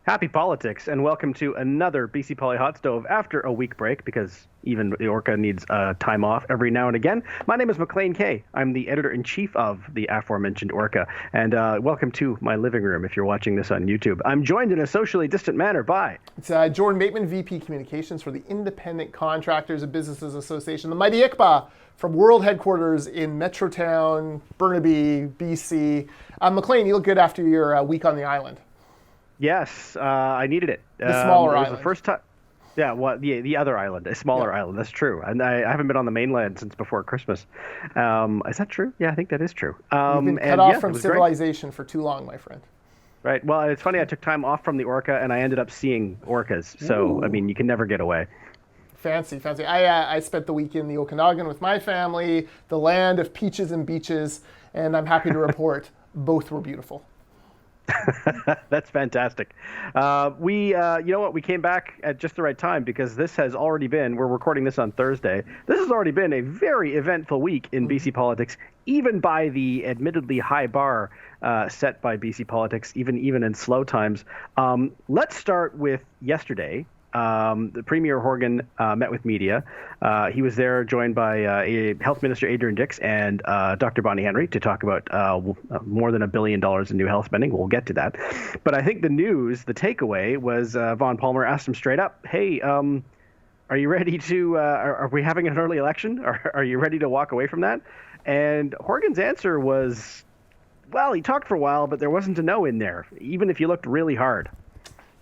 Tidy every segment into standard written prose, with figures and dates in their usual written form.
Happy politics, and welcome to another BC Poly Hot Stove after a week break, because even the Orca needs time off every now and again. My name is Maclean K. I'm the editor-in-chief of the aforementioned Orca, and welcome to my living room if you're watching this on YouTube. I'm joined in a socially distant manner by... It's Jordan Bateman, VP Communications for the Independent Contractors and Businesses Association, the mighty ICBA, from world headquarters in Metrotown, Burnaby, BC. Maclean, you look good after your week on the island. Yes, I needed it. The smaller it was island. The first time. Yeah, well, the other island, a smaller island. That's true. And I haven't been on the mainland since before Christmas. Is that true? Yeah, I think that is true. You've been cut off from civilization for too long, my friend. Right. Well, it's funny. I took time off from the Orca, and I ended up seeing orcas. So, I mean, you can never get away. Fancy. I spent the week in the Okanagan with my family, the land of peaches and beaches, and I'm happy to report both were beautiful. That's fantastic. You know what? We came back at just the right time, because this has already been, we're recording this on Thursday. This has already been a very eventful week in BC politics, even by the admittedly high bar set by BC politics, even in slow times. Let's start with yesterday. The Premier Horgan met with media. He was there joined by Health Minister Adrian Dix and Dr. Bonnie Henry to talk about more than $1 billion in new health spending. We'll get to that. But I think the takeaway was Vaughn Palmer asked him straight up, hey, are you ready to, are we having an early election? Are you ready to walk away from that? And Horgan's answer was, well, he talked for a while, but there wasn't a no in there, even if you looked really hard.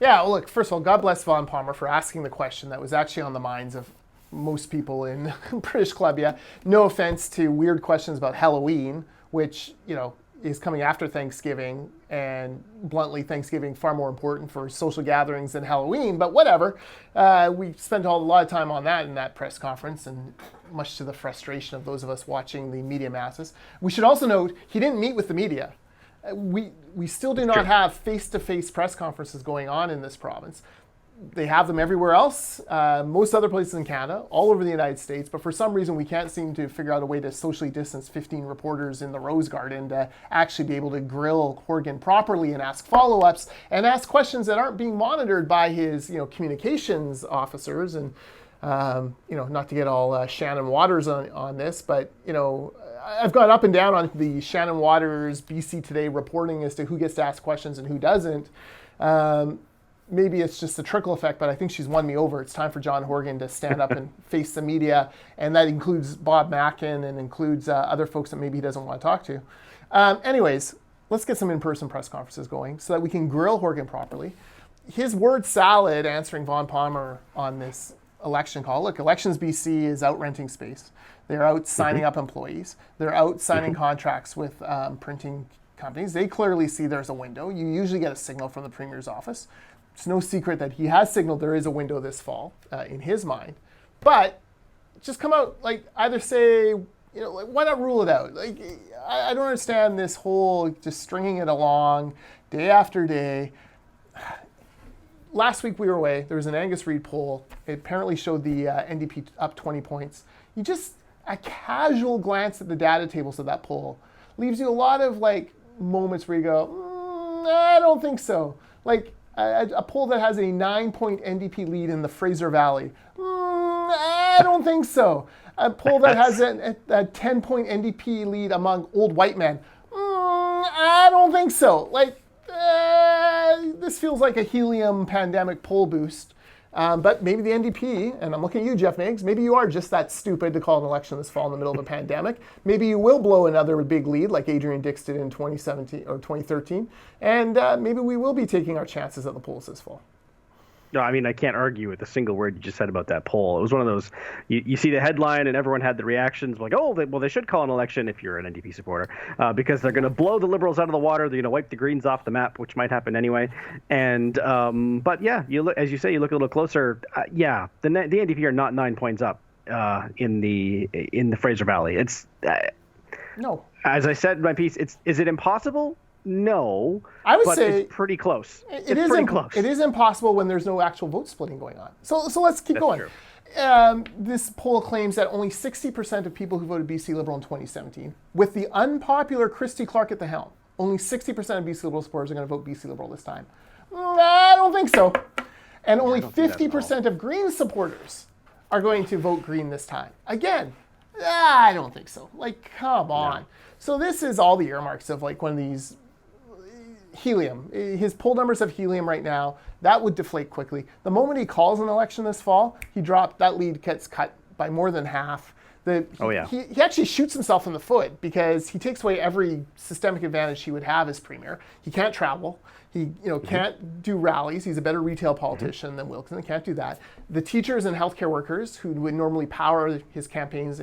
Yeah, well, look, first of all, God bless Vaughn Palmer for asking the question that was actually on the minds of most people in British Columbia. No offense to weird questions about Halloween, which, is coming after Thanksgiving, and bluntly, Thanksgiving far more important for social gatherings than Halloween, but whatever. We spent a lot of time on that in that press conference, and much to the frustration of those of us watching the media masses. We should also note, he didn't meet with the media. We still do not have face-to-face press conferences going on in this province. They have them everywhere else, most other places in Canada, all over the United States, but for some reason we can't seem to figure out a way to socially distance 15 reporters in the Rose Garden to actually be able to grill Horgan properly and ask follow-ups and ask questions that aren't being monitored by his communications officers. And not to get all Shannon Waters on this, but I've gone up and down on the Shannon Waters BC Today reporting as to who gets to ask questions and who doesn't. Maybe it's just a trickle effect, but I think she's won me over. It's time for John Horgan to stand up and face the media, and that includes Bob Mackin and includes other folks that maybe he doesn't want to talk to. Anyways, let's get some in-person press conferences going so that we can grill Horgan properly. His word salad answering Vaughn Palmer on this election call. Look, Elections BC is out renting space. They're out signing up employees. They're out signing contracts with printing companies. They clearly see there's a window. You usually get a signal from the Premier's office. It's no secret that he has signaled there is a window this fall in his mind. But just come out, either say, why not rule it out? I don't understand this whole just stringing it along day after day. Last week we were away. There was an Angus Reid poll. It apparently showed the NDP up 20 points. A casual glance at the data tables of that poll leaves you a lot of moments where you go, I don't think so. A poll that has a 9-point NDP lead in the Fraser Valley, I don't think so. A poll that has a 10-point NDP lead among old white men, I don't think so. This feels like a helium pandemic poll boost. But maybe the NDP, and I'm looking at you, Jeff Meigs, maybe you are just that stupid to call an election this fall in the middle of a pandemic. Maybe you will blow another big lead like Adrian Dix did in 2017 or 2013. And maybe we will be taking our chances at the polls this fall. No, I mean, I can't argue with a single word you just said about that poll. It was one of those, you see the headline and everyone had the reactions like, they should call an election if you're an NDP supporter because they're going to blow the Liberals out of the water. They're going to wipe the Greens off the map, which might happen anyway. And but yeah, you look, as you say, you look a little closer. The NDP are not 9 points up in the Fraser Valley. It's no. As I said in my piece, is it impossible? No, I would say it's pretty close. It is impossible when there's no actual vote splitting going on. So let's keep going. This poll claims that only 60% of people who voted BC Liberal in 2017, with the unpopular Christy Clark at the helm, Only 60% of BC Liberal supporters are going to vote BC Liberal this time. I don't think so. And only 50% of Green supporters are going to vote Green this time. Again, I don't think so. Like, come on. No. So this is all the earmarks of like one of these helium. His poll numbers have helium right now. That would deflate quickly. The moment he calls an election this fall, that lead gets cut by more than half. He actually shoots himself in the foot because he takes away every systemic advantage he would have as premier. He can't travel. He can't do rallies. He's a better retail politician than Wilkinson. He can't do that. The teachers and healthcare workers who would normally power his campaigns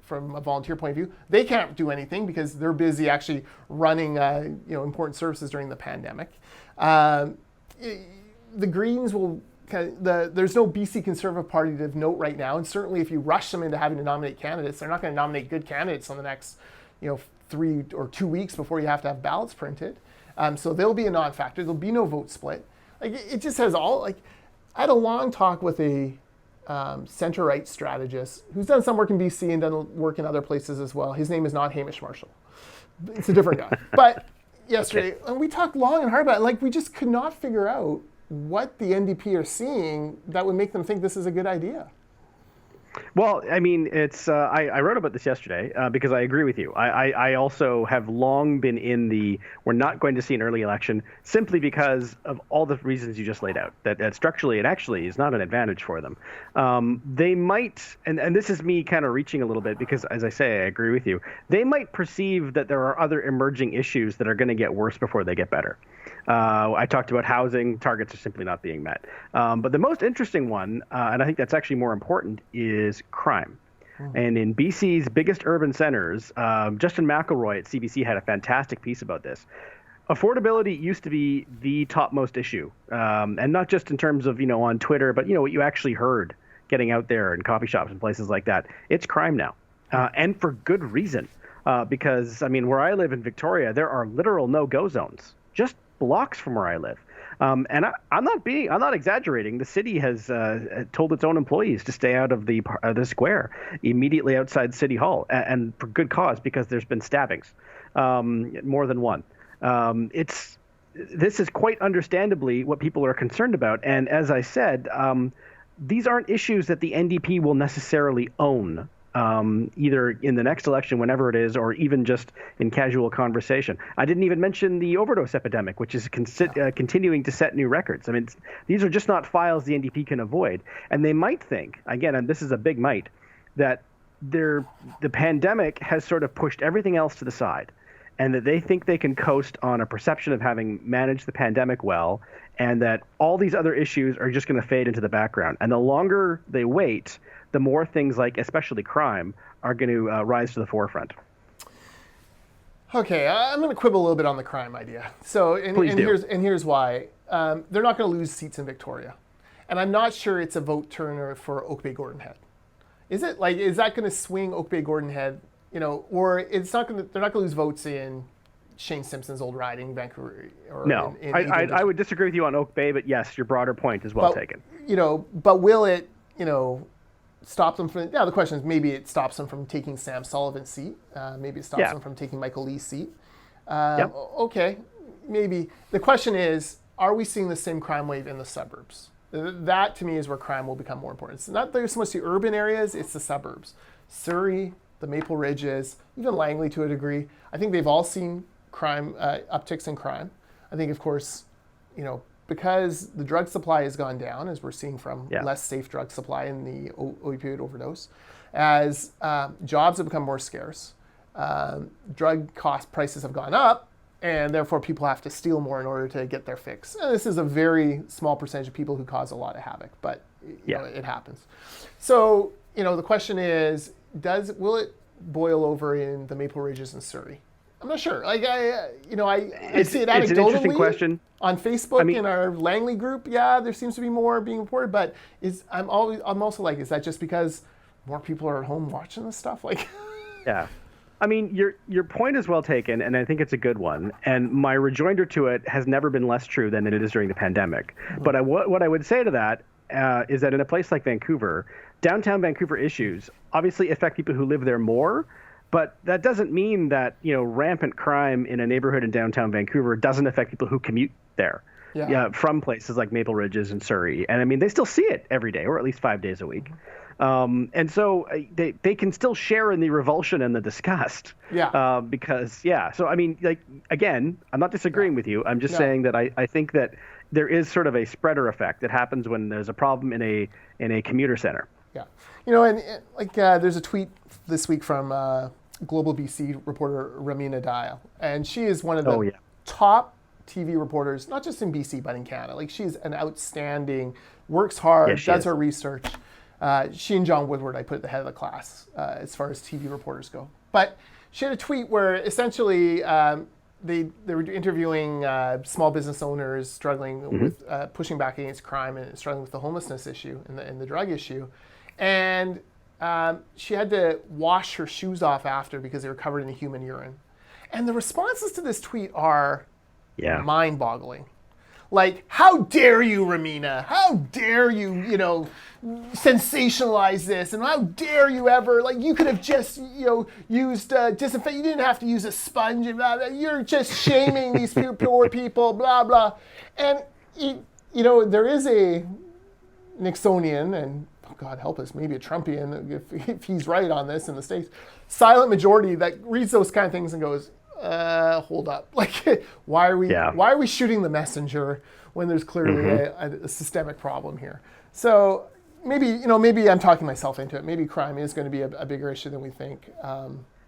from a volunteer point of view, they can't do anything because they're busy actually running important services during the pandemic. The Greens will. There's no BC Conservative Party to note right now, and certainly if you rush them into having to nominate candidates, they're not going to nominate good candidates on the next 3 or 2 weeks before you have to have ballots printed. So they'll be a non-factor. There'll be no vote split. Like it just has all like. I had a long talk with a center-right strategist who's done some work in BC and done work in other places as well. His name is not Hamish Marshall. It's a different guy. But yesterday, and we talked long and hard about it. Like we just could not figure out what the NDP are seeing that would make them think this is a good idea. Well, I mean, it's I wrote about this yesterday because I agree with you. I also have long been in we're not going to see an early election simply because of all the reasons you just laid out, that structurally it actually is not an advantage for them. They might, and this is me kind of reaching a little bit because, as I say, I agree with you. They might perceive that there are other emerging issues that are going to get worse before they get better. I talked about housing. Targets are simply not being met. But the most interesting one, and I think that's actually more important, is crime. And in BC's biggest urban centers, Justin McElroy at CBC had a fantastic piece about this. Affordability used to be the topmost issue, and not just in terms of, on Twitter, but, what you actually heard getting out there in coffee shops and places like that. It's crime now, and for good reason, because, where I live in Victoria, there are literal no-go zones, just blocks from where I live. And I'm not exaggerating. The city has told its own employees to stay out of the square immediately outside City Hall, and for good cause, because there's been stabbings, more than one. This is quite understandably what people are concerned about. And as I said, these aren't issues that the NDP will necessarily own. Either in the next election, whenever it is, or even just in casual conversation. I didn't even mention the overdose epidemic, which is continuing to set new records. These are just not files the NDP can avoid. And they might think, again, and this is a big might, that the pandemic has sort of pushed everything else to the side, and that they think they can coast on a perception of having managed the pandemic well, and that all these other issues are just going to fade into the background. And the longer they wait, the more things like, especially crime, are going to rise to the forefront. Okay, I'm going to quibble a little bit on the crime idea. So, here's why. They're not going to lose seats in Victoria. And I'm not sure it's a vote turner for Oak Bay Gordon Head. Is it? Like, is that going to swing Oak Bay Gordon Head, or it's not going to, they're not going to lose votes in Shane Simpson's old riding, Vancouver? No, I would disagree with you on Oak Bay, but yes, your broader point is well taken. But will it, stop them from, the question is, maybe it stops them from taking Sam Sullivan's seat. Maybe it stops them from taking Michael Lee's seat. Okay, maybe. The question is, are we seeing the same crime wave in the suburbs? That, to me, is where crime will become more important. It's not so much the urban areas, it's the suburbs. Surrey, the Maple Ridges, even Langley to a degree. I think they've all seen crime, upticks in crime. I think, of course, because the drug supply has gone down, as we're seeing from less safe drug supply in the opioid overdose, as jobs have become more scarce, drug cost prices have gone up, and therefore people have to steal more in order to get their fix. And this is a very small percentage of people who cause a lot of havoc, but it happens. So, the question is, will it boil over in the Maple Ridges and Surrey? I'm not sure. Like I see it anecdotally. It's an interesting question. On Facebook in our Langley group, there seems to be more being reported. But I'm also like, is that just because more people are at home watching this stuff? Like, yeah. Your point is well taken, and I think it's a good one. And my rejoinder to it has never been less true than it is during the pandemic. Mm-hmm. But what I would say to that is that in a place like Vancouver, downtown Vancouver issues obviously affect people who live there more. But that doesn't mean that, rampant crime in a neighborhood in downtown Vancouver doesn't affect people who commute there. Yeah. From places like Maple Ridges and Surrey. And I mean, they still see it every day, or at least 5 days a week. And so they can still share in the revulsion and the disgust. Yeah. So, I mean, like, again, I'm not disagreeing with you. I'm just saying that I think that there is sort of a spreader effect that happens when there's a problem in a commuter center. Yeah. There's a tweet this week from Global BC reporter Ramina Dial. And she is one of the top TV reporters, not just in BC, but in Canada. Like, she's an outstanding, works hard, does her research. She and John Woodward, I put at the head of the class as far as TV reporters go. But she had a tweet where essentially they were interviewing small business owners struggling with pushing back against crime and struggling with the homelessness issue and the drug issue. And she had to wash her shoes off after because they were covered in human urine. And the responses to this tweet are mind-boggling. Like, how dare you, Ramina? How dare you, sensationalize this? And how dare you ever, like, you could have just, used disinfectant. You didn't have to use a sponge. And blah, blah. You're just shaming these poor people, blah, blah. And, there is a Nixonian, and God help us, maybe a Trumpian, if he's right on this in the States, silent majority that reads those kind of things and goes, hold up. Like, why are we shooting the messenger when there's clearly a systemic problem here? So maybe I'm talking myself into it. Maybe crime is going to be a bigger issue than we think.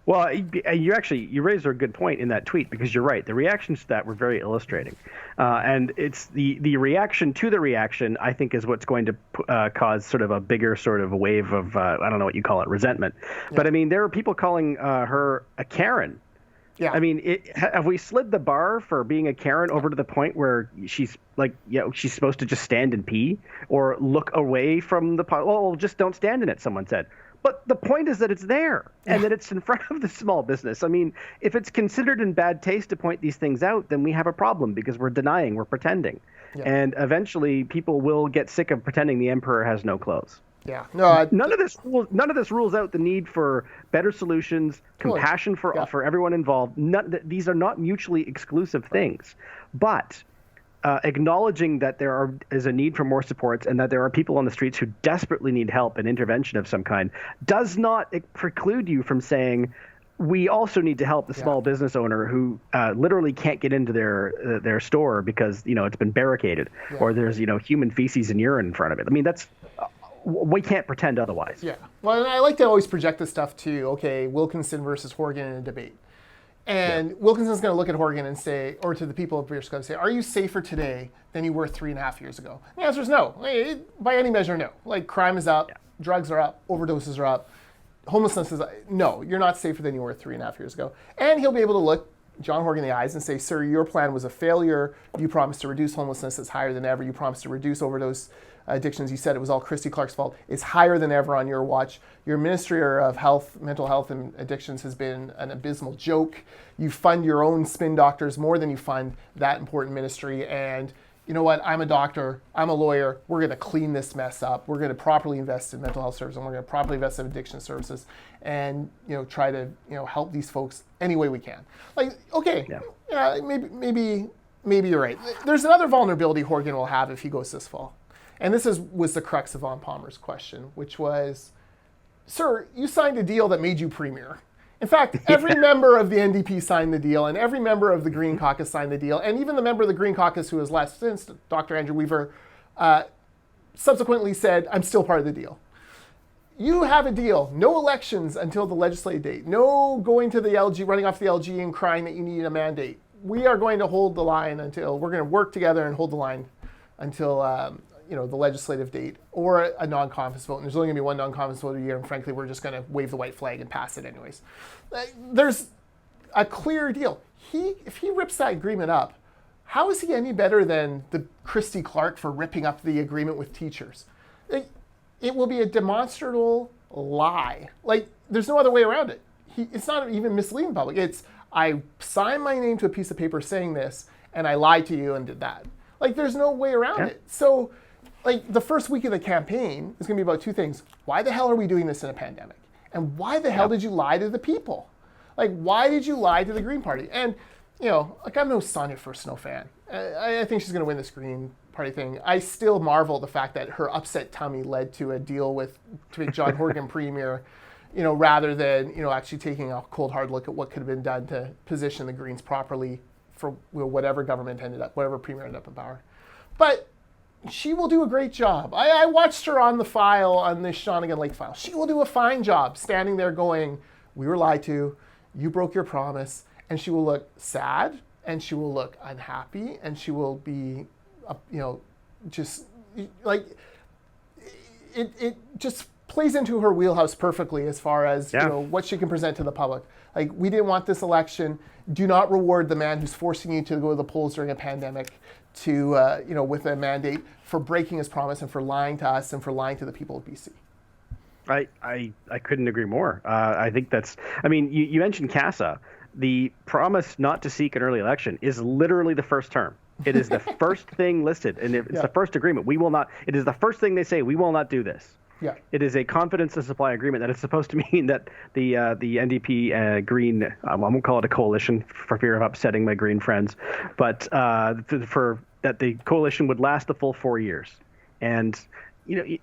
Well, you raised a good point in that tweet, because you're right. The reactions to that were very illustrating. And it's the reaction to the reaction, I think, is what's going to cause sort of a bigger sort of wave of, I don't know what you call it, resentment. Yeah. But I mean, there are people calling her a Karen. Yeah. I mean, have we slid the bar for being a Karen over to the point where she's like, she's supposed to just stand and pee or look away from the pot? Well, just don't stand in it, someone said. But the point is that it's there and that it's in front of the small business. I mean, if it's considered in bad taste to point these things out, then we have a problem because we're denying, we're pretending. Yeah. And eventually people will get sick of pretending the emperor has no clothes. Yeah. No. None of this rules out the need for better solutions, compassion for everyone involved. These are not mutually exclusive things, but acknowledging that there is a need for more supports and that there are people on the streets who desperately need help and intervention of some kind does not preclude you from saying, we also need to help the small business owner who literally can't get into their store because it's been barricaded or there's human feces and urine in front of it. I mean, we can't pretend otherwise. Yeah. Well, and I like to always project this stuff to, okay, Wilkinson versus Horgan in a debate. And Wilkinson's going to look at Horgan and say, or to the people of British Columbia, say, are you safer today than you were 3.5 years ago? And the answer is no. By any measure, no. Like, crime is up, drugs are up, overdoses are up, homelessness is up. No, you're not safer than you were 3.5 years ago. And he'll be able to look John Horgan in the eyes and say, sir, your plan was a failure. You promised to reduce homelessness. It's higher than ever. You promised to reduce overdose addictions. You said it was all Christy Clark's fault. It's higher than ever on your watch. Your Ministry of Health, Mental Health and Addictions has been an abysmal joke. You fund your own spin doctors more than you fund that important ministry. And you know what? I'm a doctor. I'm a lawyer. We're going to clean this mess up. We're going to properly invest in mental health services, and we're going to properly invest in addiction services, and try to help these folks any way we can. Like, okay, maybe you're right. There's another vulnerability Horgan will have if he goes this fall. And this was the crux of Von Palmer's question, which was, sir, you signed a deal that made you premier. In fact, every member of the NDP signed the deal, and every member of the Green Caucus signed the deal, and even the member of the Green Caucus who has left since, Dr. Andrew Weaver, subsequently said, I'm still part of the deal. You have a deal. No elections until the legislative date. No going to the LG, running off the LG and crying that you need a mandate. We are going to hold the line until, we're going to work together and hold the line until the legislative date or a non-conference vote. And there's only going to be one non-conference vote a year, and frankly, we're just going to wave the white flag and pass it anyways. There's a clear deal. If he rips that agreement up, how is he any better than the Christy Clark for ripping up the agreement with teachers? It will be a demonstrable lie. Like, there's no other way around it. It's not even misleading the public. It's, I signed my name to a piece of paper saying this, and I lied to you and did that. Like, there's no way around it. So, like, the first week of the campaign is going to be about two things. Why the hell are we doing this in a pandemic? And why the hell did you lie to the people? Like, why did you lie to the Green Party? And, like, I'm no Sonia Furstenau fan. I think she's going to win this Green Party thing. I still marvel at the fact that her upset tummy led to a deal to make John Horgan premier, rather than, actually taking a cold, hard look at what could have been done to position the Greens properly for whatever whatever premier ended up in power. But she will do a great job. I watched her on the file, on this Shawnigan Lake file. She will do a fine job standing there going, we were lied to, you broke your promise, and she will look sad, and she will look unhappy, and she will be, just like, it just plays into her wheelhouse perfectly as far as, what she can present to the public. Like, we didn't want this election. Do not reward the man who's forcing you to go to the polls during a pandemic with a mandate for breaking his promise and for lying to us and for lying to the people of BC. I couldn't agree more. I think you mentioned CASA. The promise not to seek an early election is literally the first term. It is the first thing listed, and it's the first agreement. We will not. It is the first thing they say. We will not do this. Yeah. It is a confidence to supply agreement that is supposed to mean that the NDP Green, I won't call it a coalition for fear of upsetting my Green friends, but for that the coalition would last the full 4 years. And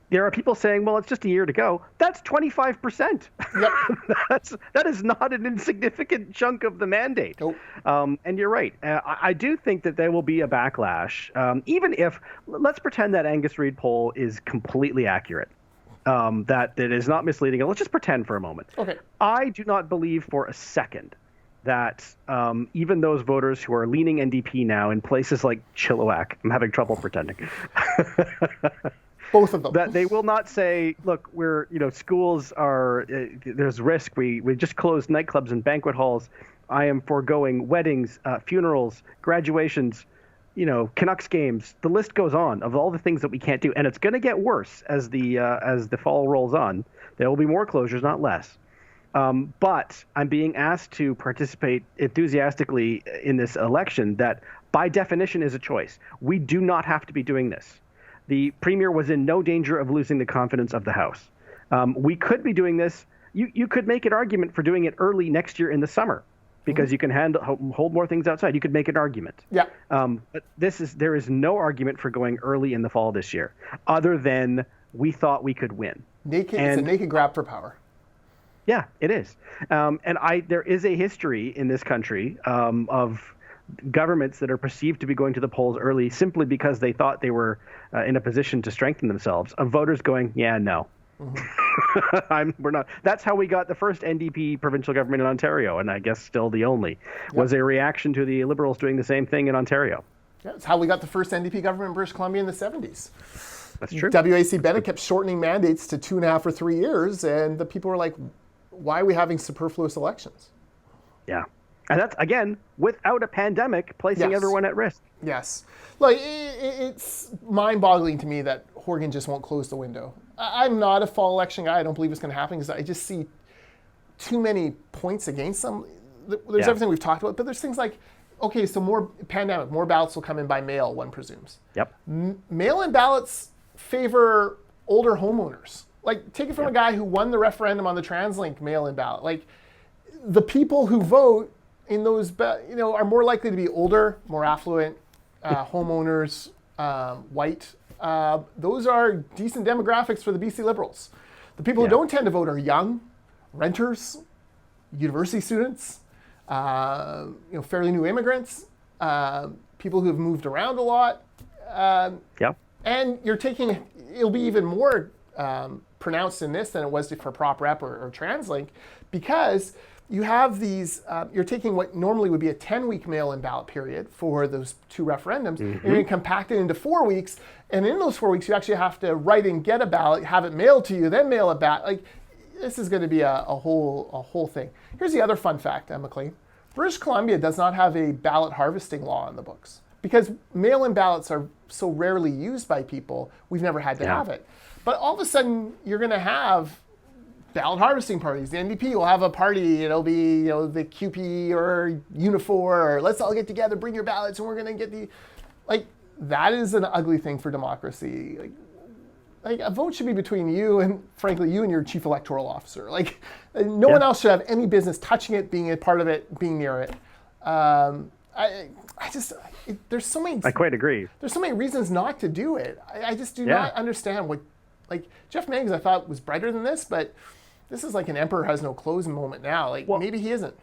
there are people saying, well, it's just a year to go. That's 25%. Yep. That is not an insignificant chunk of the mandate. Nope. And you're right. I do think that there will be a backlash, even if, let's pretend that Angus Reid poll is completely accurate. That it is not misleading. Let's just pretend for a moment. Okay. I do not believe for a second that even those voters who are leaning NDP now in places like Chilliwack, I'm having trouble pretending. Both of them. That they will not say, look, schools are, there's risk. We just closed nightclubs and banquet halls. I am foregoing weddings, funerals, graduations, Canucks games. The list goes on of all the things that we can't do. And it's going to get worse as the fall rolls on. There will be more closures, not less. But I'm being asked to participate enthusiastically in this election that by definition is a choice. We do not have to be doing this. The premier was in no danger of losing the confidence of the House. We could be doing this. You could make an argument for doing it early next year in the summer because you can hold more things outside. You could make an argument. Yeah. But there is no argument for going early in the fall this year, other than we thought we could win. It's a naked grab for power. Yeah, it is. There is a history in this country of governments that are perceived to be going to the polls early simply because they thought they were in a position to strengthen themselves, of voters going, yeah, no. Mm-hmm. We're not. That's how we got the first NDP provincial government in Ontario, and I guess still the only, was a reaction to the Liberals doing the same thing in Ontario. Yeah, it's how we got the first NDP government in British Columbia in the 70s. That's true. WAC Bennett kept shortening mandates to 2.5 or 3 years, and the people were like, why are we having superfluous elections? Yeah. And that's, again, without a pandemic, placing everyone at risk. Yes. Like, it's mind-boggling to me that Horgan just won't close the window. I'm not a fall election guy. I don't believe it's going to happen because I just see too many points against them. There's everything we've talked about, but there's things like, okay, so more ballots will come in by mail, one presumes. Yep. Mail-in ballots favor older homeowners. Like, take it from a guy who won the referendum on the TransLink mail-in ballot. Like, the people who vote in those, are more likely to be older, more affluent homeowners, white. Those are decent demographics for the BC Liberals. The people who don't tend to vote are young, renters, university students, fairly new immigrants, people who have moved around a lot. And it'll be even more pronounced in this than it was for Prop Rep or TransLink, because you have these, you're taking what normally would be a 10-week mail-in ballot period for those two referendums, and you're going to compact it into 4 weeks, and in those 4 weeks, you actually have to write and get a ballot, have it mailed to you, then mail it back. Like, this is going to be a whole thing. Here's the other fun fact, Maclean. British Columbia does not have a ballot harvesting law in the books. Because mail-in ballots are so rarely used by people, we've never had to have it. But all of a sudden, you're going to have ballot harvesting parties. The NDP will have a party. It'll be, the QP or Unifor, or let's all get together, bring your ballots, and we're going to get that is an ugly thing for democracy. Like, like a vote should be between you and, frankly, you and your chief electoral officer. Like, no one else should have any business touching it, being a part of it, being near it. There's so many. I quite agree. There's so many reasons not to do it. I just do not understand what, like, Jeff Meigs I thought was brighter than this, but this is like an emperor has no clothes moment now. Like, maybe he isn't.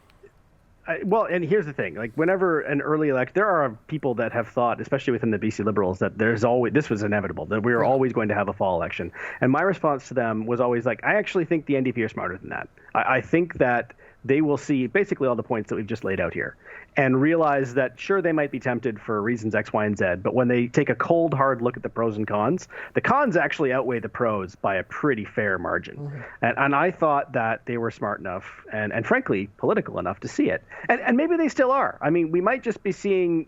Well, and here's the thing: like, whenever an early there are people that have thought, especially within the BC Liberals, that this was inevitable, that we were always going to have a fall election. And my response to them was always like, I actually think the NDP are smarter than that. I think that they will see basically all the points that we've just laid out here and realize that, sure, they might be tempted for reasons X, Y, and Z, but when they take a cold, hard look at the pros and cons, the cons actually outweigh the pros by a pretty fair margin. Mm-hmm. And I thought that they were smart enough and frankly, political enough to see it. And maybe they still are. I mean, we might just be seeing,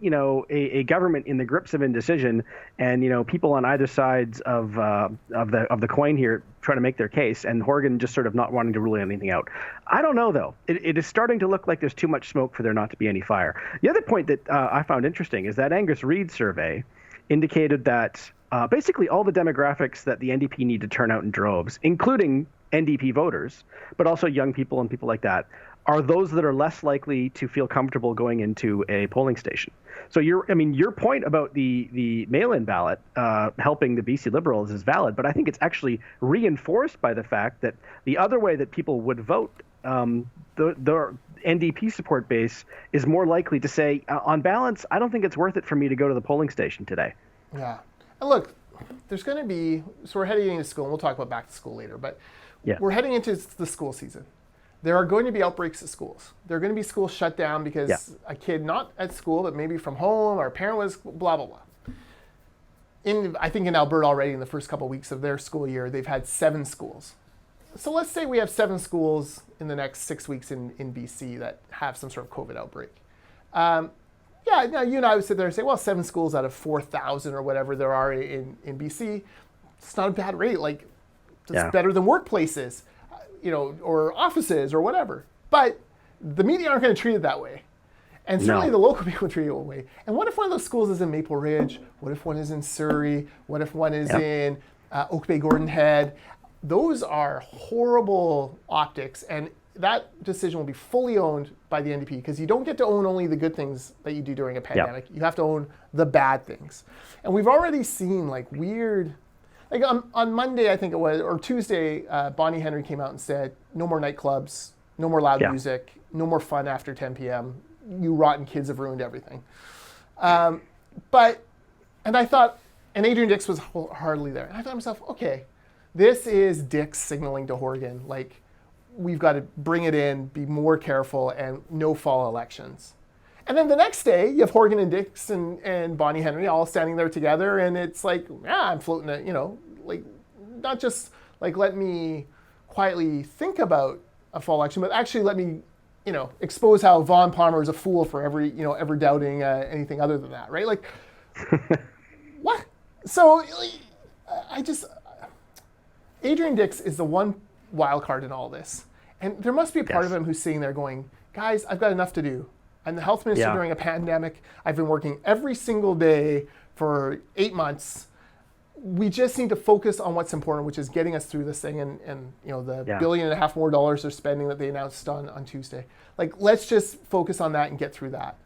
a government in the grips of indecision and, people on either sides of the coin here trying to make their case, and Horgan just sort of not wanting to rule anything out. I don't know, though. It is starting to look like there's too much smoke for there not to be any fire. The other point that I found interesting is that Angus Reid survey indicated that basically all the demographics that the NDP need to turn out in droves, including NDP voters, but also young people and people like that, are those that are less likely to feel comfortable going into a polling station. So your point about the mail-in ballot helping the BC Liberals is valid, but I think it's actually reinforced by the fact that the other way that people would vote, the NDP support base is more likely to say, on balance, I don't think it's worth it for me to go to the polling station today. Yeah. And look, there's going to be, so we're heading into school, and we'll talk about back to school later, but we're heading into the school season. There are going to be outbreaks at schools. There are going to be schools shut down because a kid not at school, but maybe from home, or a parent was blah, blah, blah. I think in Alberta already in the first couple of weeks of their school year, they've had 7 schools. So let's say we have 7 schools in the next 6 weeks in BC that have some sort of COVID outbreak. Now you and I would sit there and say, well, 7 schools out of 4,000 or whatever there are in BC, it's not a bad rate. Like, it's better than workplaces. Or offices or whatever. But the media aren't going to treat it that way. And certainly the local people treat it that way. And what if one of those schools is in Maple Ridge? What if one is in Surrey? What if one is in Oak Bay Gordon Head? Those are horrible optics. And that decision will be fully owned by the NDP because you don't get to own only the good things that you do during a pandemic. You have to own the bad things. And we've already seen like weird... Like on Monday, I think it was, or Tuesday, Bonnie Henry came out and said, no more nightclubs, no more loud music, no more fun after 10 p.m. You rotten kids have ruined everything. And I thought, and Adrian Dix was hardly there. And I thought to myself, okay, this is Dix signaling to Horgan, like, we've got to bring it in, be more careful, and no fall elections. And then the next day, you have Horgan and Dix and Bonnie Henry all standing there together, and it's like, I'm floating it, like, not just like let me quietly think about a fall election, but actually let me, expose how Vaughn Palmer is a fool for ever doubting anything other than that, right? Like, what? So Adrian Dix is the one wild card in all this, and there must be a part of him who's sitting there going, guys, I've got enough to do. I'm the health minister during a pandemic. I've been working every single day for 8 months. We just need to focus on what's important, which is getting us through this thing and the $1.5 billion more they're spending that they announced on Tuesday. Like, let's just focus on that and get through that.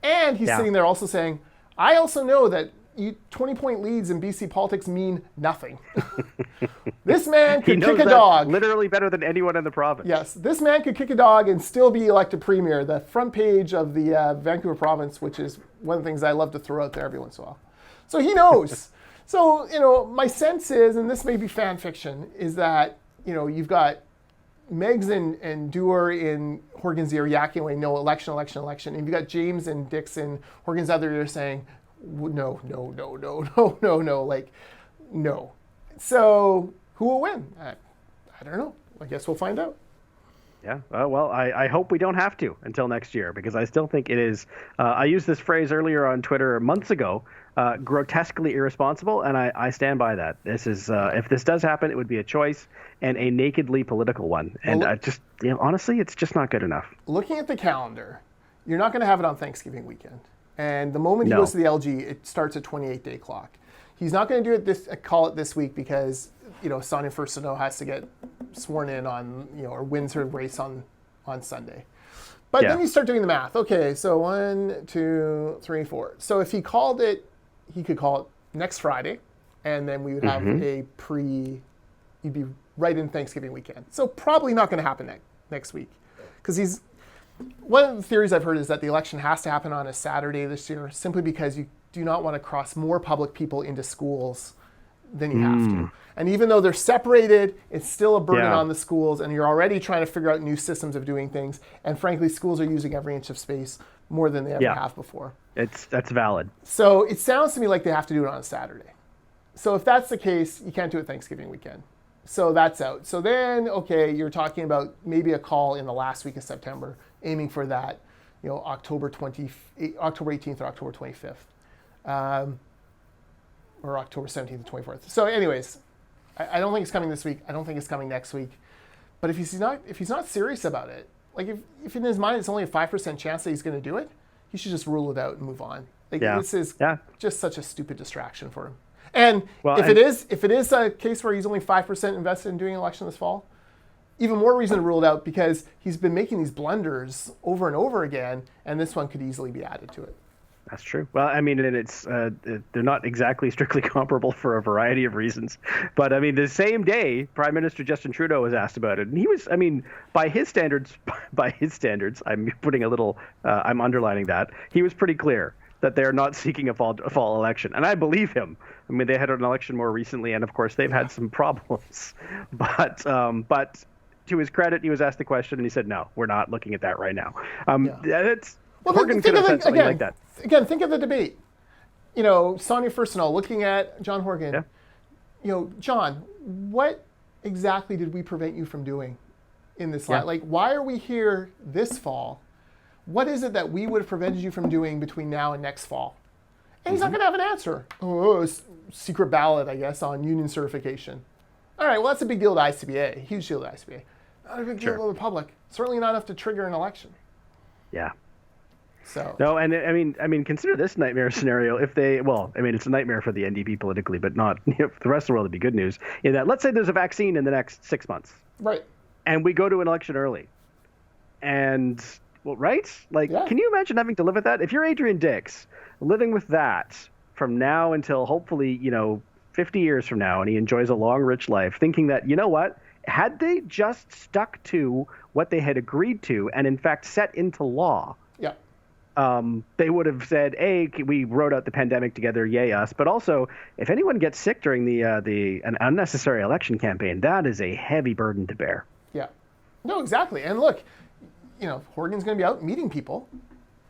And he's sitting there also saying, I also know that 20-point leads in BC politics mean nothing. This man could kick a dog. Literally better than anyone in the province. Yes, this man could kick a dog and still be elected premier. The front page of the Vancouver province, which is one of the things I love to throw out there every once in a while. So he knows. So, my sense is, and this may be fan fiction, is that, you've got Meigs and Dewar in Horgan's ear yakking away, no, election. And you've got James and Dix in Horgan's other ear saying, no, like, no. So who will win? I don't know. I guess we'll find out. Yeah, well, I hope we don't have to until next year, because I still think it is, I used this phrase earlier on Twitter months ago, grotesquely irresponsible, and I stand by that. This is, if this does happen, it would be a choice and a nakedly political one. And honestly, it's just not good enough. Looking at the calendar, you're not going to have it on Thanksgiving weekend. And the moment he goes to the LG, it starts a 28-day clock. He's not going to do it call it this week because, Sonia Furstenau has to get sworn in on, or wins her race on Sunday. But then you start doing the math. Okay, so 1, 2, 3, 4. So if he called it, he could call it next Friday, and then we would have you'd be right in Thanksgiving weekend. So probably not going to happen next week. Because one of the theories I've heard is that the election has to happen on a Saturday this year, simply because you do not want to cross more public people into schools than you have to. And even though they're separated, it's still a burden on the schools, and you're already trying to figure out new systems of doing things. And frankly, schools are using every inch of space more than they ever have before. That's valid. So it sounds to me like they have to do it on a Saturday. So if that's the case, you can't do it Thanksgiving weekend. So that's out. So then, okay, you're talking about maybe a call in the last week of September, aiming for that, October 18th or October 25th, or October 17th and 24th. So anyways, I don't think it's coming this week. I don't think it's coming next week. But if he's not serious about it, like if in his mind it's only a 5% chance that he's going to do it, he should just rule it out and move on. This is just such a stupid distraction for him. And if it is a case where he's only 5% invested in doing an election this fall, even more reason to rule it out, because he's been making these blunders over and over again, and this one could easily be added to it. That's true. Well, I mean, and it's they're not exactly strictly comparable for a variety of reasons. But I mean, the same day, Prime Minister Justin Trudeau was asked about it, and he was, I mean, by his standards, I'm putting a little, I'm underlining that, he was pretty clear that they're not seeking a fall election, and I believe him. I mean, they had an election more recently, and of course, they've had some problems. But to his credit, he was asked the question, and he said, "No, we're not looking at that right now." Horgan could have said something like that. Again, think of the debate. Sonia Furstenau looking at John Horgan. Yeah. John, what exactly did we prevent you from doing in this? Like, why are we here this fall? What is it that we would have prevented you from doing between now and next fall? And he's not going to have an answer. Secret ballot, I guess, on union certification. All right, well, that's a big deal to ICBA, a huge deal to ICBA. Not a big deal to the public. Certainly not enough to trigger an election. Yeah. So. No, and I mean, consider this nightmare scenario. It's a nightmare for the NDP politically, but not for the rest of the world. It'd be good news. In that, let's say there's a vaccine in the next 6 months, right? And we go to an election early, and right? Like, can you imagine having to live with that? If you're Adrian Dix, living with that from now until hopefully 50 years from now, and he enjoys a long, rich life, thinking that what, had they just stuck to what they had agreed to, and in fact set into law. They would have said, "A, we wrote out the pandemic together, yay us." But also, if anyone gets sick during an unnecessary election campaign, that is a heavy burden to bear. Yeah, no, exactly. And look, Horgan's going to be out meeting people.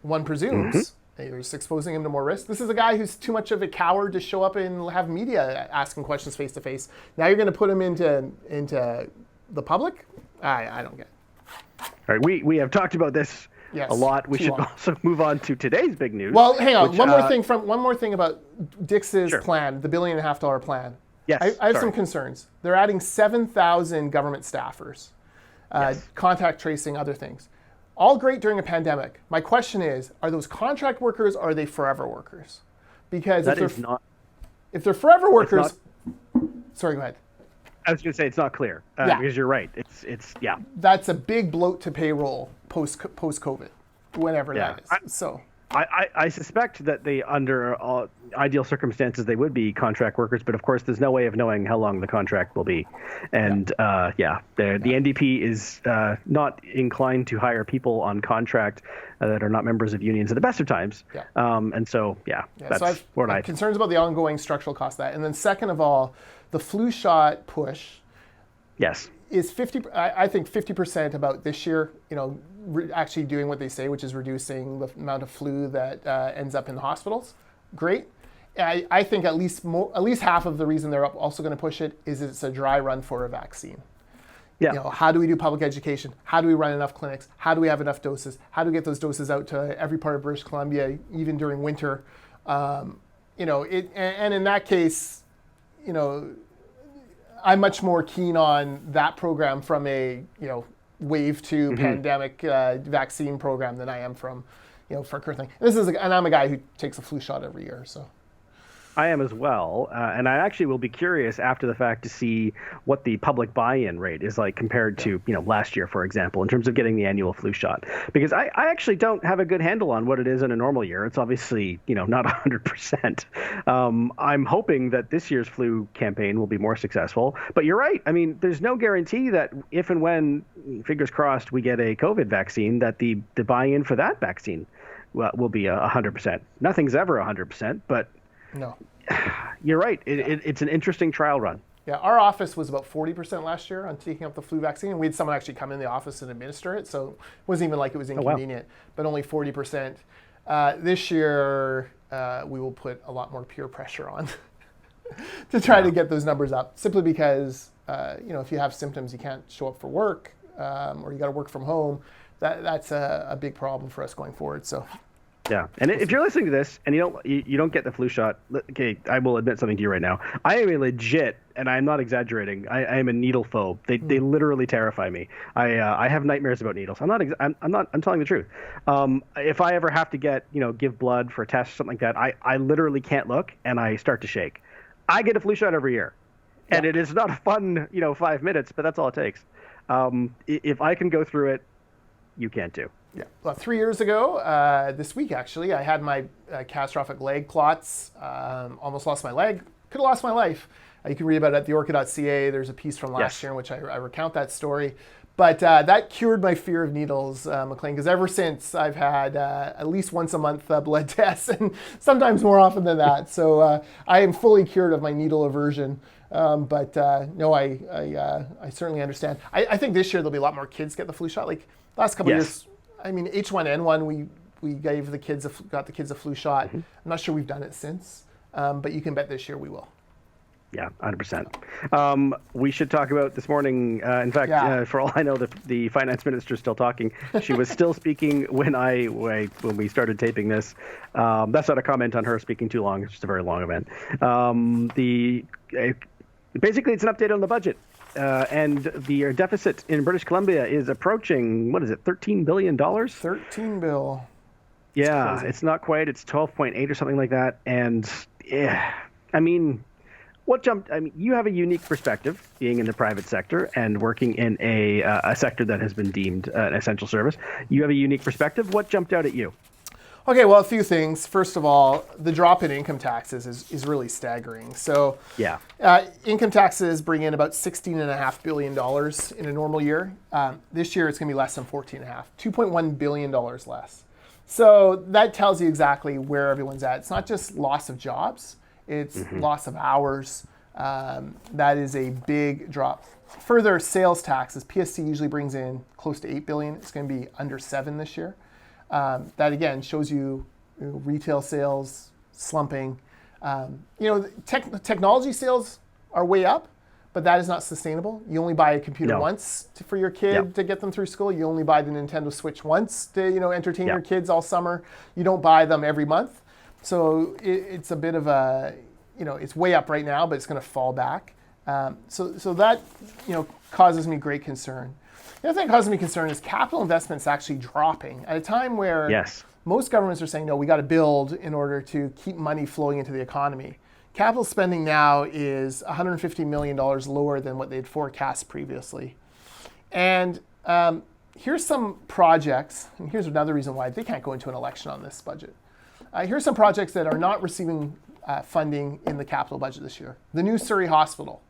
One presumes they're just exposing him to more risk. This is a guy who's too much of a coward to show up and have media asking questions face to face. Now you're going to put him into the public? I don't get it. All right, we have talked about this. Yes, a lot. We should also move on to today's big news. Well, hang on. One more thing about Dix's plan, the $1.5 billion plan. Yes, I have some concerns. They're adding 7,000 government staffers, contact tracing, other things. All great during a pandemic. My question is, are those contract workers or are they forever workers? Because if they're forever workers, sorry, go ahead. I was going to say it's not clear because you're right. It's That's a big bloat to payroll post COVID, whenever that is. I suspect that they, under ideal circumstances, they would be contract workers, but of course, there's no way of knowing how long the contract will be. And the NDP is not inclined to hire people on contract that are not members of unions at the best of times. That's so I've concerns about the ongoing structural cost of that. And then second of all, the flu shot push. Yes. Is 50? I think 50% about this year. Actually doing what they say, which is reducing the amount of flu that ends up in the hospitals. Great. I think at least half of the reason they're also going to push it is it's a dry run for a vaccine. Yeah. How do we do public education? How do we run enough clinics? How do we have enough doses? How do we get those doses out to every part of British Columbia, even during winter? And in that case, I'm much more keen on that program from a wave 2 pandemic vaccine program than I am from for current thing. And I'm a guy who takes a flu shot every year, so. I am as well, and I actually will be curious after the fact to see what the public buy-in rate is like compared to last year, for example, in terms of getting the annual flu shot. Because I actually don't have a good handle on what it is in a normal year. It's obviously not 100%. I'm hoping that this year's flu campaign will be more successful. But you're right. I mean, there's no guarantee that if and when, fingers crossed, we get a COVID vaccine, that the buy-in for that vaccine will be 100%. Nothing's ever 100%, but No. you're right. It's an interesting trial run. Yeah, our office was about 40% last year on taking up the flu vaccine, and we had someone actually come in the office and administer it, so it wasn't even like it was inconvenient, but only 40%. This year, we will put a lot more peer pressure on to try to get those numbers up, simply because, if you have symptoms, you can't show up for work, or you got to work from home. That's a big problem for us going forward. So. Yeah, and if you're listening to this and you don't get the flu shot, okay, I will admit something to you right now. I am a legit, and I'm not exaggerating, I am a needle phobe. They literally terrify me. I have nightmares about needles. I'm telling the truth. If I ever have to give blood for a test or something like that, I literally can't look and I start to shake. I get a flu shot every year, and it is not a fun 5 minutes, but that's all it takes. If I can go through it, you can too. Yeah. Well, 3 years ago, this week actually, I had my catastrophic leg clots. Almost lost my leg. Could have lost my life. You can read about it at theorca.ca. There's a piece from last year in which I recount that story. But that cured my fear of needles, Maclean, because ever since I've had at least once a month blood tests, and sometimes more often than that. So I am fully cured of my needle aversion. But no, I certainly understand. I think this year there'll be a lot more kids get the flu shot. Like last couple of years. I mean, H1N1, we got the kids a flu shot. Mm-hmm. I'm not sure we've done it since, but you can bet this year we will. Yeah, 100%. We should talk about this morning. In fact, for all I know, the finance minister is still talking. She was still speaking when we started taping this. That's not a comment on her speaking too long. It's just a very long event. Basically, it's an update on the budget. And the deficit in British Columbia is approaching, what is it, $13 billion? 13 bill. Yeah, it's not quite. It's 12.8 or something like that. And I mean, you have a unique perspective being in the private sector and working in a sector that has been deemed an essential service. You have a unique perspective. What jumped out at you? Okay, well, a few things. First of all, the drop in income taxes is really staggering. So income taxes bring in about $16.5 billion in a normal year. This year, it's going to be less than $14.5, $2.1 billion less. So that tells you exactly where everyone's at. It's not just loss of jobs. It's loss of hours. That is a big drop. Further, sales taxes. PSC usually brings in close to $8 billion. It's going to be under $7 this year. That again shows you, retail sales slumping. Technology sales are way up, but that is not sustainable. You only buy a computer once for your kid to get them through school. You only buy the Nintendo Switch once to entertain your kids all summer. You don't buy them every month. So it's a bit of a, it's way up right now, but it's going to fall back. So that causes me great concern. The other thing that causes me concern is capital investments actually dropping at a time where most governments are saying, no, we got to build in order to keep money flowing into the economy. Capital spending now is $150 million lower than what they'd forecast previously. And here's some projects, and here's another reason why they can't go into an election on this budget. Here's some projects that are not receiving funding in the capital budget this year. The new Surrey Hospital.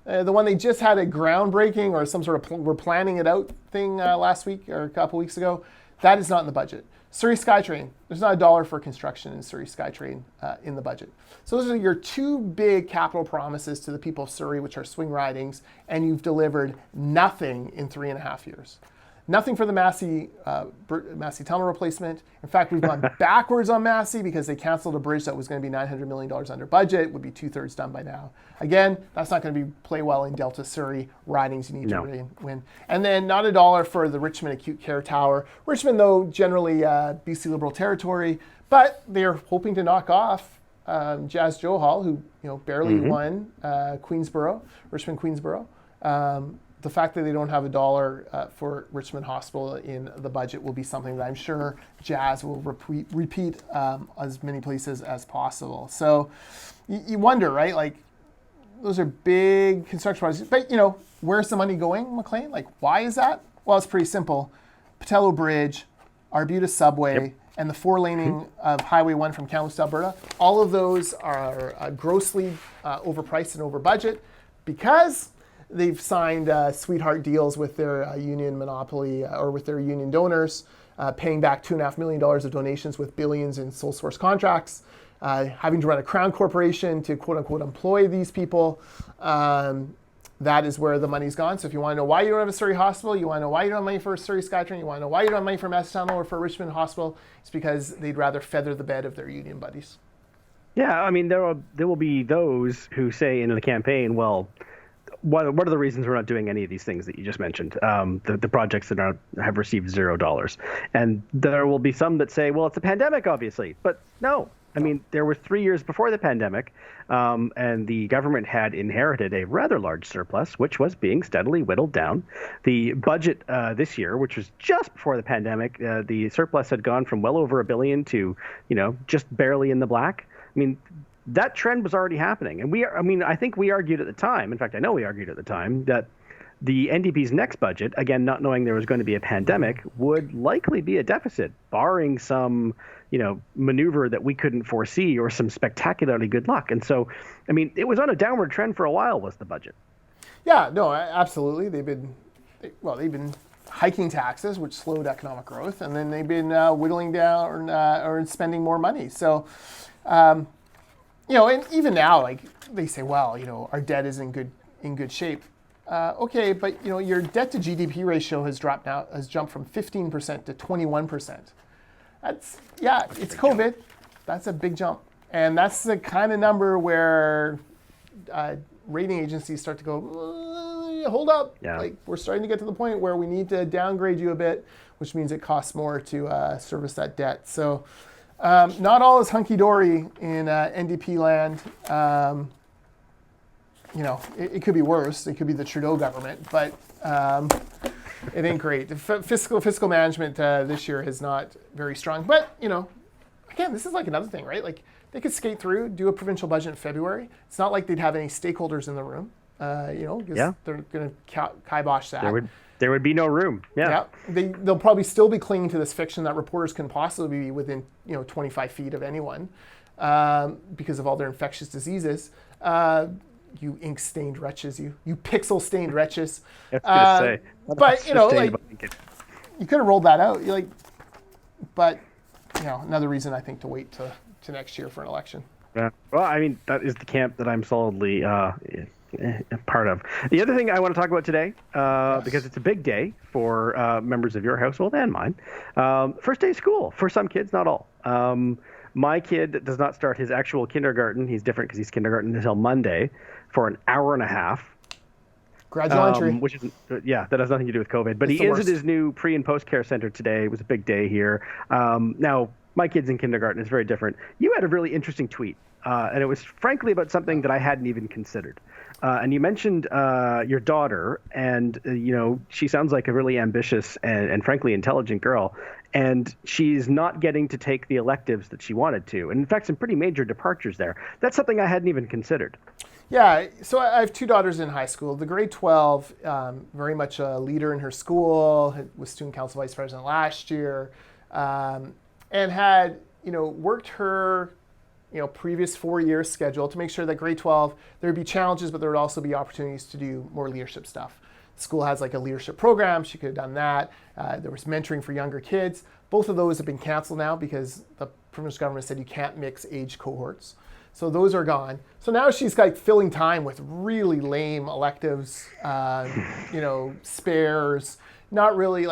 The one they just had a groundbreaking or some sort of we're planning it out thing last week or a couple weeks ago, that is not in the budget. Surrey SkyTrain, there's not $1 for construction in Surrey SkyTrain in the budget. So those are your two big capital promises to the people of Surrey, which are swing ridings, and you've delivered nothing in 3.5 years. Nothing for the Massey tunnel replacement. In fact, we've gone backwards on Massey because they canceled a bridge that was going to be $900 million under budget, would be 2/3 done by now. Again, that's not going to play well in Delta Surrey ridings. You need to win. And then not $1 for the Richmond Acute Care Tower. Richmond, though, generally BC Liberal territory, but they're hoping to knock off Jazz Johal, who barely won Richmond Queensborough. The fact that they don't have $1 for Richmond Hospital in the budget will be something that I'm sure Jazz will repeat as many places as possible. So, you wonder, right? Like, those are big construction projects. But, where's the money going, Maclean? Like, why is that? Well, it's pretty simple. Patello Bridge, Arbutus Subway, and the 4-laning of Highway 1 from Kamloops to Alberta, all of those are grossly overpriced and over budget because they've signed sweetheart deals with their union monopoly or with their union donors, paying back $2.5 million of donations with billions in sole source contracts, having to run a crown corporation to quote unquote employ these people. That is where the money's gone. So if you want to know why you don't have a Surrey hospital, you want to know why you don't have money for a Surrey SkyTrain, you want to know why you don't have money for Mass Tunnel or for Richmond Hospital, it's because they'd rather feather the bed of their union buddies. Yeah, I mean, there will be those who say in the campaign, well, what are the reasons we're not doing any of these things that you just mentioned, the projects that have received $0? And there will be some that say, well, it's a pandemic, obviously. But no. I mean, there were 3 years before the pandemic, and the government had inherited a rather large surplus, which was being steadily whittled down. The budget this year, which was just before the pandemic, the surplus had gone from well over $1 billion to, just barely in the black. I mean, that trend was already happening. And I think we argued at the time, in fact, I know we argued at the time, that the NDP's next budget, again, not knowing there was going to be a pandemic, would likely be a deficit, barring some, maneuver that we couldn't foresee or some spectacularly good luck. And so, I mean, it was on a downward trend for a while, was the budget. Yeah, no, absolutely. They've been hiking taxes, which slowed economic growth, and then they've been whittling down or spending more money. So, and even now, like they say, well, our debt is in good shape. Okay, but your debt to GDP ratio has jumped from 15% to 21%. It's COVID. That's a big jump. And that's the kind of number where rating agencies start to go, hold up. Yeah. Like, we're starting to get to the point where we need to downgrade you a bit, which means it costs more to service that debt. So not all is hunky-dory in NDP land. It could be worse. It could be the Trudeau government, but it ain't great. Fiscal management this year is not very strong. But, again, this is like another thing, right? Like, they could skate through, do a provincial budget in February. It's not like they'd have any stakeholders in the room, because they're going to kibosh that. There would be no room. Yeah. They'll probably still be clinging to this fiction that reporters can possibly be within 25 feet of anyone because of all their infectious diseases. You ink-stained wretches, you pixel-stained wretches. That's good to say. But you could have rolled that out. But another reason I think to wait to next year for an election. Yeah. Well, I mean, that is the camp that I'm solidly part of. The other thing I want to talk about today, because it's a big day for members of your household and mine, first day of school for some kids, not all. My kid does not start his actual kindergarten. He's different because he's kindergarten until Monday for an hour and a half. Gradual entry. Which is, that has nothing to do with COVID. But he is at his new pre- and post-care center today. It was a big day here. Now, my kid's in kindergarten. It's very different. You had a really interesting tweet, and it was frankly about something that I hadn't even considered. And you mentioned your daughter, and she sounds like a really ambitious and frankly intelligent girl, and she's not getting to take the electives that she wanted to. And in fact, some pretty major departures there. That's something I hadn't even considered. Yeah, so I have two daughters in high school. The grade 12, very much a leader in her school, was student council vice president last year, and had worked her previous 4 years schedule to make sure that grade 12, there would be challenges, but there would also be opportunities to do more leadership stuff. The school has like a leadership program. She could have done that. There was mentoring for younger kids. Both of those have been canceled now because the provincial government said you can't mix age cohorts. So those are gone. So now she's like filling time with really lame electives, spares, not really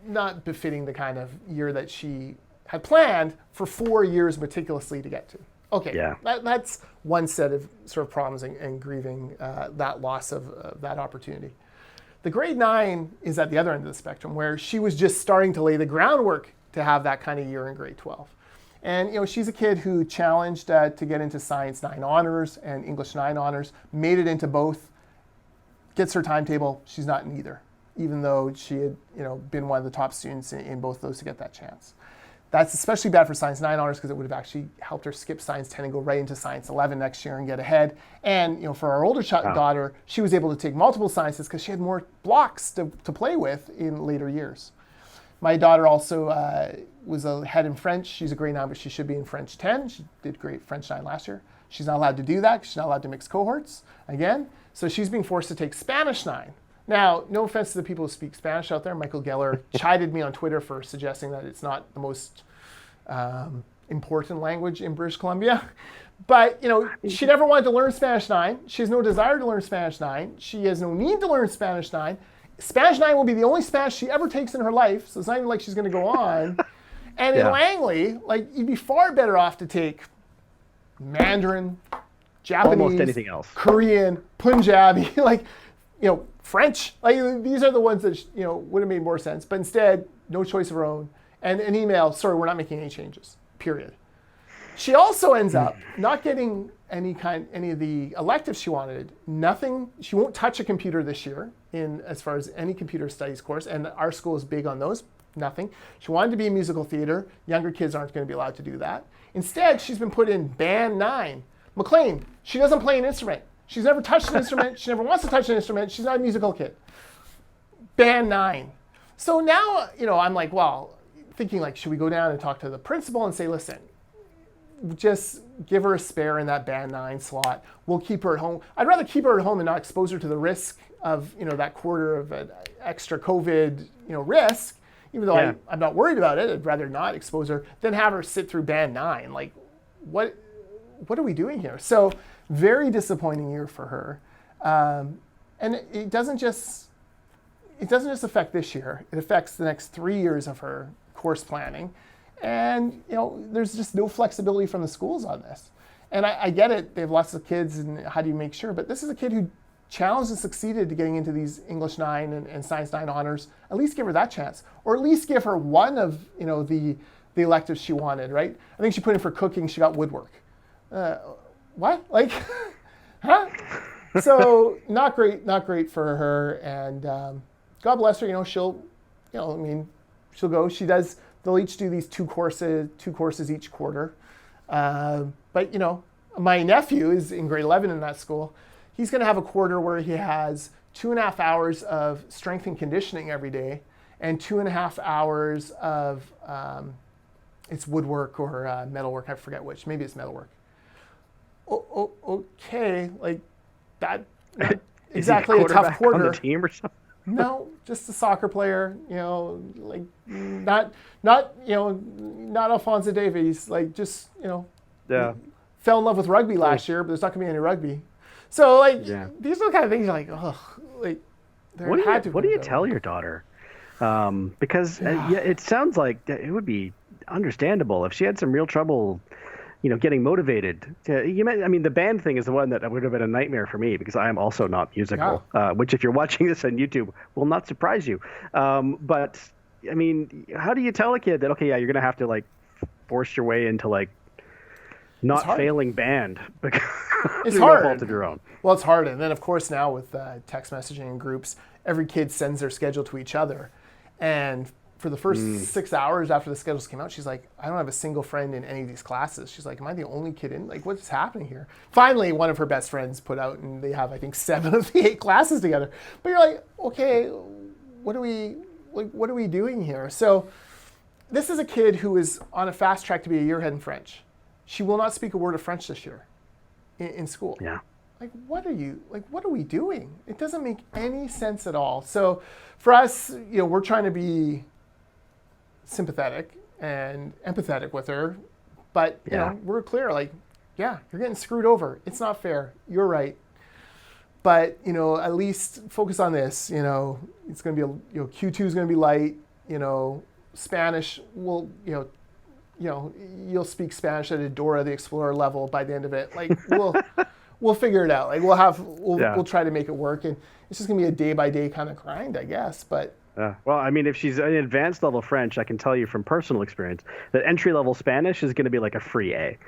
not befitting the kind of year that she had planned for 4 years meticulously to get to. Okay, yeah. That's one set of sort of problems and grieving that loss of that opportunity. The grade 9 is at the other end of the spectrum where she was just starting to lay the groundwork to have that kind of year in grade 12. And she's a kid who challenged to get into Science 9 honors and English 9 honors, made it into both, gets her timetable, she's not in either, even though she had been one of the top students in both those to get that chance. That's especially bad for Science 9 honors because it would have actually helped her skip Science 10 and go right into Science 11 next year and get ahead. And for our older daughter, she was able to take multiple sciences because she had more blocks to play with in later years. My daughter also was ahead in French. She's a grade 9, but she should be in French 10. She did great French 9 last year. She's not allowed to do that. She's not allowed to mix cohorts again. So she's being forced to take Spanish 9. Now, no offense to the people who speak Spanish out there. Michael Geller chided me on Twitter for suggesting that it's not the most important language in British Columbia. But, she never wanted to learn Spanish 9. She has no desire to learn Spanish 9. She has no need to learn Spanish 9. Spanish 9 will be the only Spanish she ever takes in her life, so it's not even like she's going to go on. And in Langley, you'd be far better off to take Mandarin, Japanese, almost anything else, Korean, Punjabi, French. These are the ones that would have made more sense. But instead, no choice of her own, and an email. Sorry, we're not making any changes. Period. She also ends up not getting any of the electives she wanted. Nothing. She won't touch a computer this year as far as any computer studies course, and our school is big on those. Nothing. She wanted to be in musical theater. Younger kids aren't going to be allowed to do that. Instead, she's been put in Band 9. Maclean, she doesn't play an instrument. She's never touched an instrument. She never wants to touch an instrument. She's not a musical kid. Band 9. So now, I'm thinking should we go down and talk to the principal and say, listen, just give her a spare in that Band 9 slot. We'll keep her at home. I'd rather keep her at home and not expose her to the risk of, that quarter of an extra COVID, risk. Even though I'm not worried about it, I'd rather not expose her than have her sit through Band 9. What are we doing here? So very disappointing year for her. And it doesn't just affect this year. It affects the next 3 years of her course planning. And there's just no flexibility from the schools on this. And I get it, they have lots of kids, and how do you make sure? But this is a kid who challenged and succeeded to getting into these English 9 and Science 9 honors. At least give her that chance. Or at least give her one of the electives she wanted, right? I think she put in for cooking, she got woodwork. What? Huh? So not great for her. And God bless her, she'll go. She does, they'll each do these two courses each quarter. But my nephew is in grade 11 in that school. He's going to have a quarter where he has 2.5 hours of strength and conditioning every day and 2.5 hours of, it's woodwork or metalwork. I forget which. Maybe it's metalwork. Okay. That, not exactly a tough quarter. On the team or something? No, just a soccer player, not Alphonso Davies, fell in love with rugby last year, but there's not going to be any rugby. So, these are the kind of things you're what do you tell your daughter? Because it sounds like it would be understandable if she had some real trouble, getting motivated. The band thing is the one that would have been a nightmare for me because I am also not musical, which if you're watching this on YouTube will not surprise you. But, how do you tell a kid that, okay, you're going to have to force your way into not failing band because it's hard. No fault of your own. Well, it's hard. And then, of course, now with text messaging and groups, every kid sends their schedule to each other. And for the first 6 hours after the schedules came out, she's like, I don't have a single friend in any of these classes. She's like, am I the only kid in? What's happening here? Finally, one of her best friends put out, and they have, I think, 7 of the 8 classes together. But you're like, okay, what are we doing here? So this is a kid who is on a fast track to be a year ahead in French. She will not speak a word of French this year in school. Yeah. What are we doing? It doesn't make any sense at all. So for us, we're trying to be sympathetic and empathetic with her, but we're clear, you're getting screwed over. It's not fair. You're right. But, at least focus on this. It's going to be, Q2 is going to be light. Spanish will, you'll speak Spanish at a Dora the Explorer level by the end of it. We'll figure it out. We'll try to make it work. And it's just going to be a day by day kind of grind, I guess. But if she's in advanced level French, I can tell you from personal experience that entry level Spanish is going to be like a free A.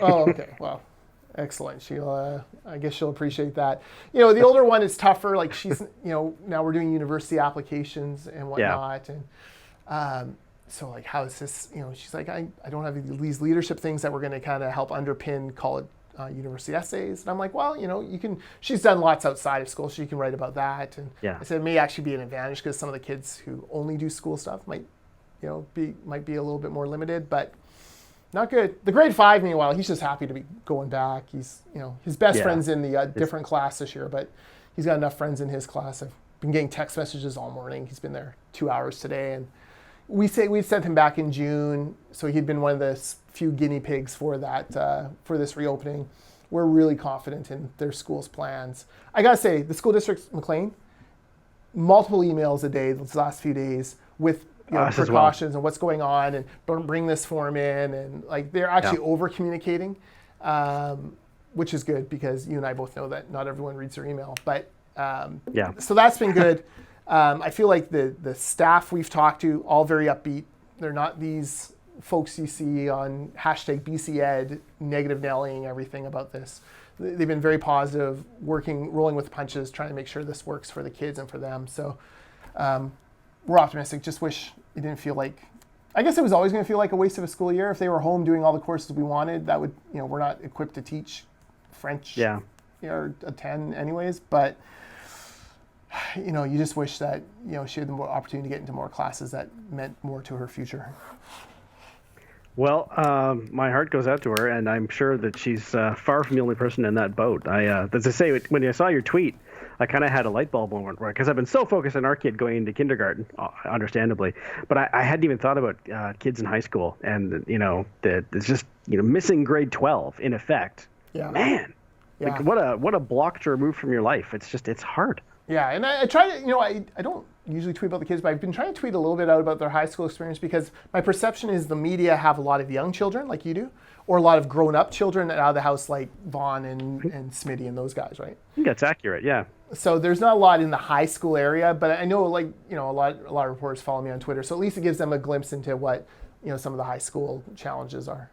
Oh, okay. Well, excellent. I guess she'll appreciate that. The older one is tougher. She's, now we're doing university applications and whatnot. And so like, how is this, she's like, I don't have these leadership things that were going to kind of help underpin college university essays. And I'm like, well, she's done lots outside of school, so you can write about that. And I said it may actually be an advantage because some of the kids who only do school stuff might be a little bit more limited, but not good. The grade 5, meanwhile, he's just happy to be going back. He's, his best friend's in the different class this year, but he's got enough friends in his class. I've been getting text messages all morning. He's been there 2 hours today, and we'd sent him back in June, so he'd been one of the few guinea pigs for that, for this reopening. We're really confident in their school's plans. I gotta say, the school district, Maclean, multiple emails a day these last few days with precautions and what's going on, and don't bring this form in, and like they're actually over communicating, which is good because you and I both know that not everyone reads their email. But so that's been good. I feel like the staff we've talked to, all very upbeat. They're not these folks you see on #BCEd negative Nellying everything about this. They've been very positive, rolling with the punches, trying to make sure this works for the kids and for them. So we're optimistic. Just wish it didn't feel like, I guess it was always going to feel like a waste of a school year. If they were home doing all the courses we wanted, that would, we're not equipped to teach French or a 10 anyways, but you just wish that, she had the more opportunity to get into more classes that meant more to her future. Well, my heart goes out to her, and I'm sure that she's far from the only person in that boat. As I say, when I saw your tweet, I kind of had a light bulb moment, because I've been so focused on our kid going into kindergarten, understandably, but I hadn't even thought about kids in high school, and it's just missing grade 12 in effect. Yeah. Man, like, what a block to remove from your life. It's hard. Yeah, and I try to, I don't usually tweet about the kids, but I've been trying to tweet a little bit out about their high school experience because my perception is the media have a lot of young children like you do, or a lot of grown-up children out of the house like Vaughn and Smitty and those guys, right? I think that's accurate, yeah. So there's not a lot in the high school area, but I know a lot of reporters follow me on Twitter, so at least it gives them a glimpse into what some of the high school challenges are.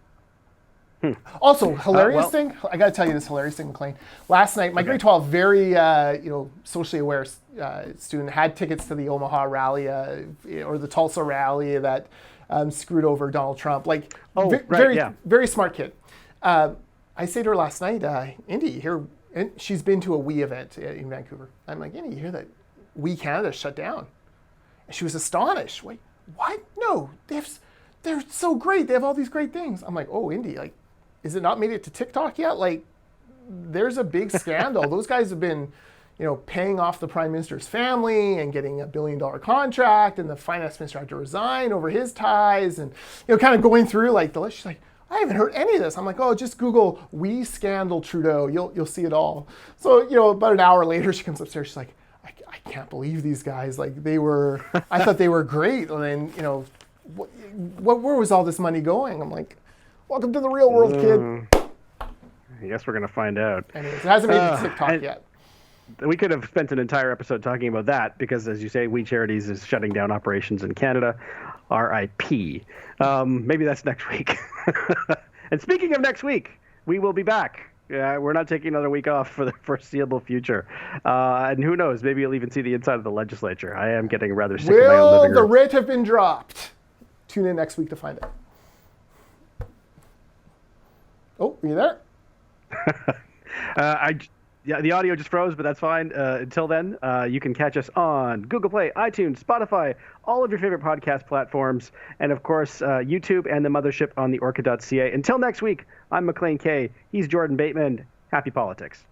Also, hilarious thing, I got to tell you this hilarious thing, Maclean. Last night, my grade 12, very socially aware student had tickets to the Omaha rally or the Tulsa rally that screwed over Donald Trump. Like, very smart kid. I say to her last night, Indy, here, and she's been to a WE event in Vancouver. I'm like, Indy, you hear that WE Canada shut down? And she was astonished. Wait, what? No, they're so great. They have all these great things. I'm like, oh, Indy, like, is it not made it to TikTok yet? Like, there's a big scandal. Those guys have been, paying off the Prime Minister's family and getting $1 billion contract, and the finance minister had to resign over his ties, and kind of going through like the list. She's like, I haven't heard any of this. I'm like, oh, just Google "WE scandal Trudeau." You'll see it all. So about an hour later, she comes upstairs. She's like, I can't believe these guys. Like, I thought they were great, and then where was all this money going? I'm like, welcome to the real world, kid. I guess we're going to find out. Anyways, it hasn't made it to TikTok yet. We could have spent an entire episode talking about that because, as you say, WE Charities is shutting down operations in Canada. RIP. Maybe that's next week. And speaking of next week, we will be back. We're not taking another week off for the foreseeable future. And who knows, maybe you'll even see the inside of the legislature. I am getting rather sick of my own living room. Will the writ have been dropped? Tune in next week to find out. Oh, are you there? The audio just froze, but that's fine. Until then, you can catch us on Google Play, iTunes, Spotify, all of your favorite podcast platforms, and of course, YouTube and the mothership on the orca.ca. Until next week, I'm Maclean K. He's Jordan Bateman. Happy politics.